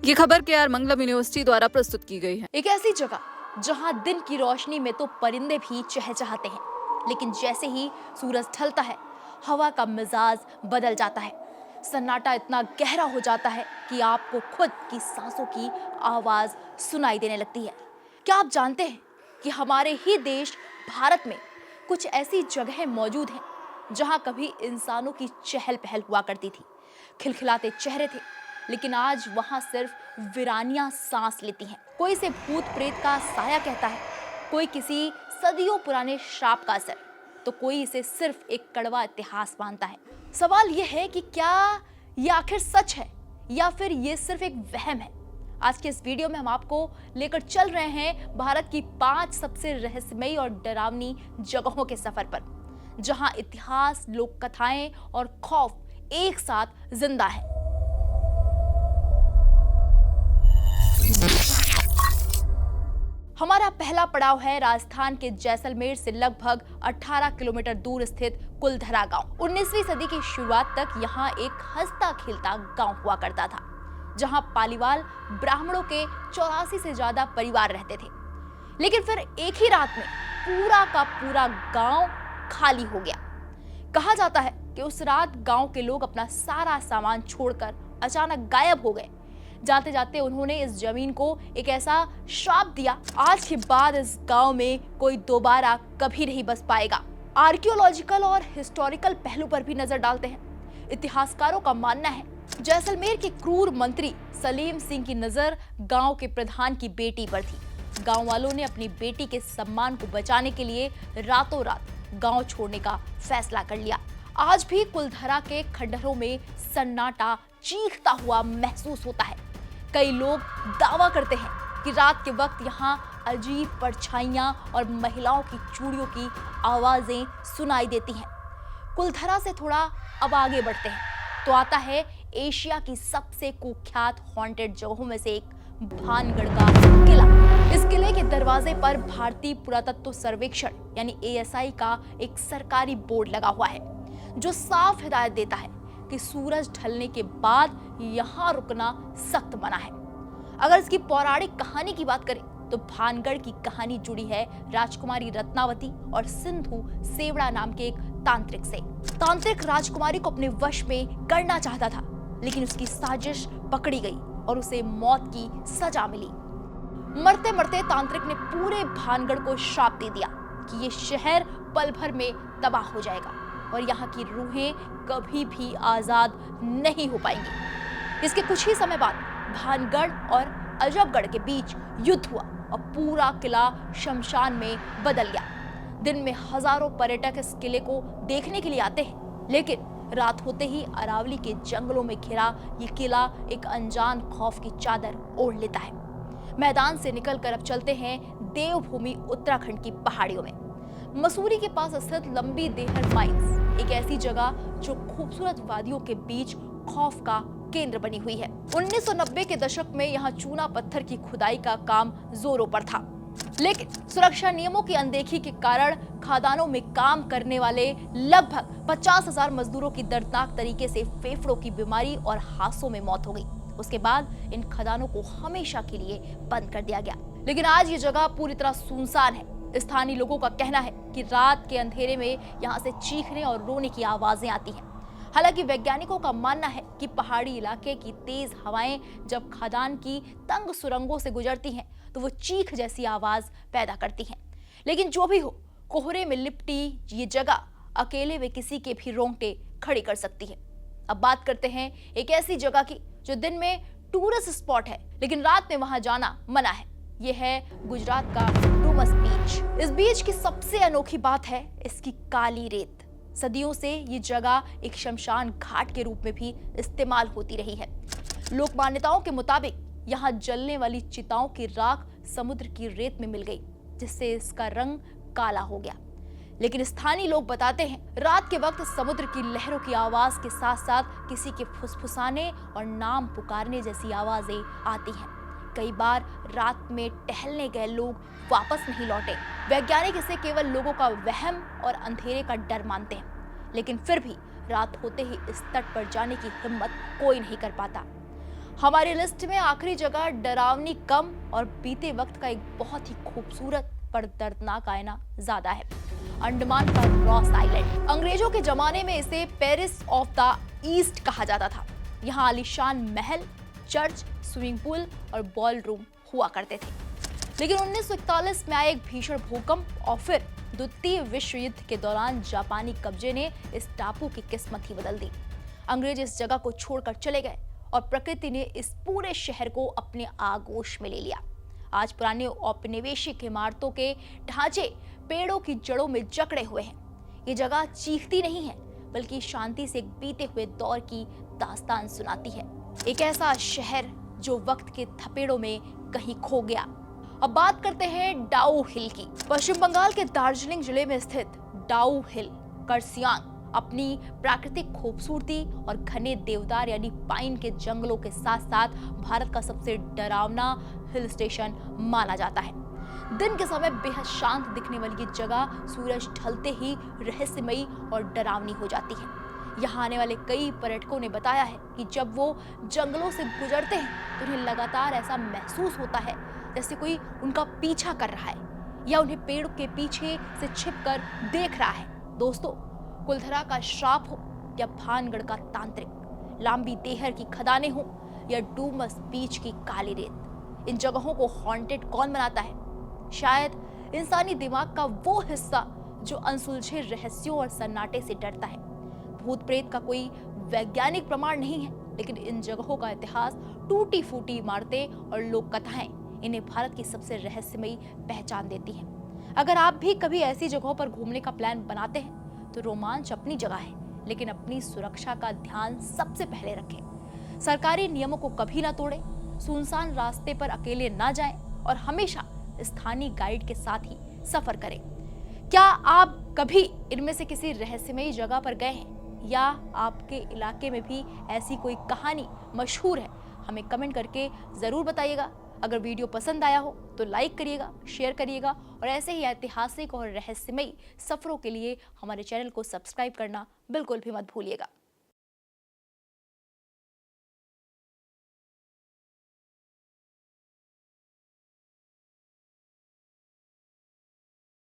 ये खबर केआर मंगलम यूनिवर्सिटी द्वारा प्रस्तुत की गई है। एक ऐसी जगह जहां दिन की रोशनी में तो परिंदे भी चहचहाते हैं, लेकिन जैसे ही सूरज ढलता है हवा का मिजाज बदल जाता है। सन्नाटा इतना गहरा हो जाता है कि आपको खुद की सांसों की आवाज सुनाई देने लगती है। क्या आप जानते हैं कि हमारे ही देश भारत में कुछ ऐसी जगहें मौजूद हैं जहां कभी इंसानों की चहल पहल हुआ करती थी, खिलखिलाते चेहरे थे, लेकिन आज वहां सिर्फ वीरानियां सांस लेती हैं। कोई इसे भूत प्रेत का साया कहता है, कोई किसी सदियों पुराने श्राप का असर, तो कोई इसे सिर्फ एक कड़वा इतिहास मानता है। सवाल यह है कि क्या ये आखिर सच है या फिर ये सिर्फ एक वहम है। आज के इस वीडियो में हम आपको लेकर चल रहे हैं भारत की 5 सबसे रहस्यमयी और डरावनी जगहों के सफर पर, जहां इतिहास, लोक कथाएं और खौफ एक साथ जिंदा है। हमारा पहला पड़ाव है राजस्थान के जैसलमेर से लगभग 18 किलोमीटर दूर स्थित कुलधरा गांव। 19वीं सदी की शुरुआत तक यहाँ एक हंसता खेलता गांव हुआ करता था, जहां पालीवाल ब्राह्मणों के 84 से ज्यादा परिवार रहते थे। लेकिन फिर एक ही रात में पूरा का पूरा गांव खाली हो गया। कहा जाता है कि उस रात गांव के लोग अपना सारा सामान छोड़कर अचानक गायब हो गए। जाते जाते उन्होंने इस जमीन को एक ऐसा श्राप दिया, आज के बाद इस गांव में कोई दोबारा कभी नहीं बस पाएगा। आर्कियोलॉजिकल और हिस्टोरिकल पहलू पर भी नजर डालते हैं। इतिहासकारों का मानना है जैसलमेर के क्रूर मंत्री सलीम सिंह की नजर गांव के प्रधान की बेटी पर थी। गांव वालों ने अपनी बेटी के सम्मान को बचाने के लिए रातों रात गांव छोड़ने का फैसला कर लिया। आज भी कुलधरा के खंडहरों में सन्नाटा चीखता हुआ महसूस होता है। कई लोग दावा करते हैं कि रात के वक्त यहाँ अजीब परछाइयां और महिलाओं की चूड़ियों की आवाजें सुनाई देती हैं। कुलधरा से थोड़ा अब आगे बढ़ते हैं तो आता है एशिया की सबसे कुख्यात हॉन्टेड जगहों में से एक भानगढ़ का किला। इस किले के दरवाजे पर भारतीय पुरातत्व सर्वेक्षण यानी ASI का एक सरकारी बोर्ड लगा हुआ है, जो साफ हिदायत देता है कि सूरज ढलने के बाद यहाँ रुकना सख्त मना है। अगर इसकी पौराणिक कहानी की बात करें तो भानगढ़ की कहानी जुड़ी है राजकुमारी रत्नावती और सिंधु सेवड़ा नाम के एक तांत्रिक से। तांत्रिक राजकुमारी को अपने वश में करना चाहता था, लेकिन उसकी साजिश पकड़ी गई और उसे मौत की सजा मिली। मरते मरते तांत्रिक ने पूरे भानगढ़ को श्राप दे दिया कि ये शहर पल भर में तबाह हो जाएगा और यहाँ की रूहें कभी भी आजाद नहीं हो पाएंगी। इसके कुछ ही समय बाद भानगढ़ और अजबगढ़ के बीच युद्ध हुआ और पूरा किला शमशान में बदल गया। दिन में हजारों पर्यटक इस किले को देखने के लिए आते हैं, लेकिन रात होते ही अरावली के जंगलों में घिरा ये किला एक अनजान खौफ की चादर ओढ़ लेता है। मैदान से निकलकर अब चलते हैं देवभूमि उत्तराखंड की पहाड़ियों में। मसूरी के पास स्थित लंबी देहर माइंस एक ऐसी जगह जो खूबसूरत वादियों के बीच खौफ का केंद्र बनी हुई है। 1990 के दशक में यहाँ चूना पत्थर की खुदाई का काम जोरों पर था, लेकिन सुरक्षा नियमों की अनदेखी के कारण खदानों में काम करने वाले लगभग 50,000 मजदूरों की दर्दनाक तरीके से फेफड़ों की बीमारी और हादसों में मौत हो गई। उसके बाद इन खदानों को हमेशा के लिए बंद कर दिया गया, लेकिन आज ये जगह पूरी तरह सुनसान है। स्थानीय लोगों का कहना है कि रात के अंधेरे में यहाँ से चीखने और रोने की आवाजें आती हैं। हालांकि वैज्ञानिकों का मानना है कि पहाड़ी इलाके की तेज हवाएं जब खदान की तंग सुरंगों से गुजरती हैं तो वो चीख जैसी आवाज पैदा करती हैं। लेकिन जो भी हो, कोहरे में लिपटी ये जगह अकेले में किसी के भी रोंगटे खड़ी कर सकती है। अब बात करते हैं एक ऐसी जगह की जो दिन में टूरिस्ट स्पॉट है, लेकिन रात में वहां जाना मना है। ये है गुजरात का डूमस बीच। इस बीच की सबसे अनोखी बात है इसकी काली रेत। सदियों से ये जगह एक शमशान घाट के रूप में भी इस्तेमाल होती रही है। लोक मान्यताओं के मुताबिक यहाँ जलने वाली चिताओं की राख समुद्र की रेत में मिल गई, जिससे इसका रंग काला हो गया। लेकिन स्थानीय लोग बताते हैं रात के वक्त समुद्र की लहरों की आवाज के साथ साथ किसी के फुसफुसाने और नाम पुकारने जैसी आवाजें आती हैं। कई बार रात में टहलने गए लोग वापस नहीं लौटे। वैज्ञानिक इसे केवल लोगों का वहम और अंधेरे का डर मानते हैं, लेकिन फिर भी रात होते ही इस तट पर जाने की हिम्मत कोई नहीं कर पाता। हमारी लिस्ट में आखिरी जगह डरावनी कम और बीते वक्त का एक बहुत ही खूबसूरत पर दर्दनाक आईना ज्यादा है। अंडमान का रॉस आइलैंड। अंग्रेजों के जमाने में इसे पेरिस ऑफ द ईस्ट कहा जाता था। यहाँ आलीशान महल, चर्च, स्विमिंग पूल और बॉल रूम हुआ करते थे। लेकिन 1941 में आए एक भीषण भूकंप और फिर द्वितीय विश्व युद्ध के दौरान जापानी कब्जे ने इस टापू की किस्मत ही बदल दी। अंग्रेज इस जगह को छोड़कर चले गए और प्रकृति ने इस पूरे शहर को अपने आगोश में ले लिया। आज पुरानी औपनिवेशिक इमारतों के ढांचे पेड़ों की जड़ों में जकड़े हुए हैं। ये जगह चीखती नहीं है, बल्कि शांति से एक बीते हुए दौर की दास्तान सुनाती है। एक ऐसा शहर जो वक्त के थपेड़ों में कहीं खो गया। अब बात करते हैं डाउ हिल की। पश्चिम बंगाल के दार्जिलिंग जिले में स्थित डाउ हिल कर्सियांग अपनी प्राकृतिक खूबसूरती और घने देवदार यानी पाइन के जंगलों के साथ साथ भारत का सबसे डरावना हिल स्टेशन माना जाता है। दिन के समय बेहद शांत दिखने वाली ये जगह सूरज ढलते ही रहस्यमयी और डरावनी हो जाती है। यहाँ आने वाले कई पर्यटकों ने बताया है कि जब वो जंगलों से गुजरते हैं तो उन्हें लगातार ऐसा महसूस होता है जैसे कोई उनका पीछा कर रहा है या उन्हें पेड़ के पीछे से छिपकर देख रहा है। दोस्तों, कुलधरा का श्राप हो या भानगढ़ का तांत्रिक, लांबी देहर की खदानें हो या डूमस बीच की काली रेत, इन जगहों को हॉन्टेड कौन बनाता है? शायद इंसानी दिमाग का वो हिस्सा जो अनसुलझे रहस्यों और सन्नाटे से डरता है। भूत प्रेत का कोई वैज्ञानिक प्रमाण नहीं है, लेकिन इन जगहों का इतिहास, टूटी फूटी इमारतें और लोक कथाएं इन्हें भारत की सबसे रहस्यमयी पहचान देती हैं। अगर आप भी कभी ऐसी जगहों पर घूमने का प्लान बनाते हैं तो रोमांच अपनी जगह है, लेकिन अपनी सुरक्षा का ध्यान सबसे पहले रखें। सरकारी नियमों को कभी ना तोड़ें, सुनसान रास्ते पर अकेले ना जाएं और हमेशा स्थानीय गाइड के साथ ही सफर करें। क्या आप कभी इनमें से किसी रहस्यमयी जगह पर गए हैं या आपके इलाके में भी ऐसी कोई कहानी मशहूर है? हमें कमेंट करके जरूर बताइएगा। अगर वीडियो पसंद आया हो तो लाइक करिएगा, शेयर करिएगा और ऐसे ही ऐतिहासिक और रहस्यमयी सफरों के लिए हमारे चैनल को सब्सक्राइब करना बिल्कुल भी मत भूलिएगा।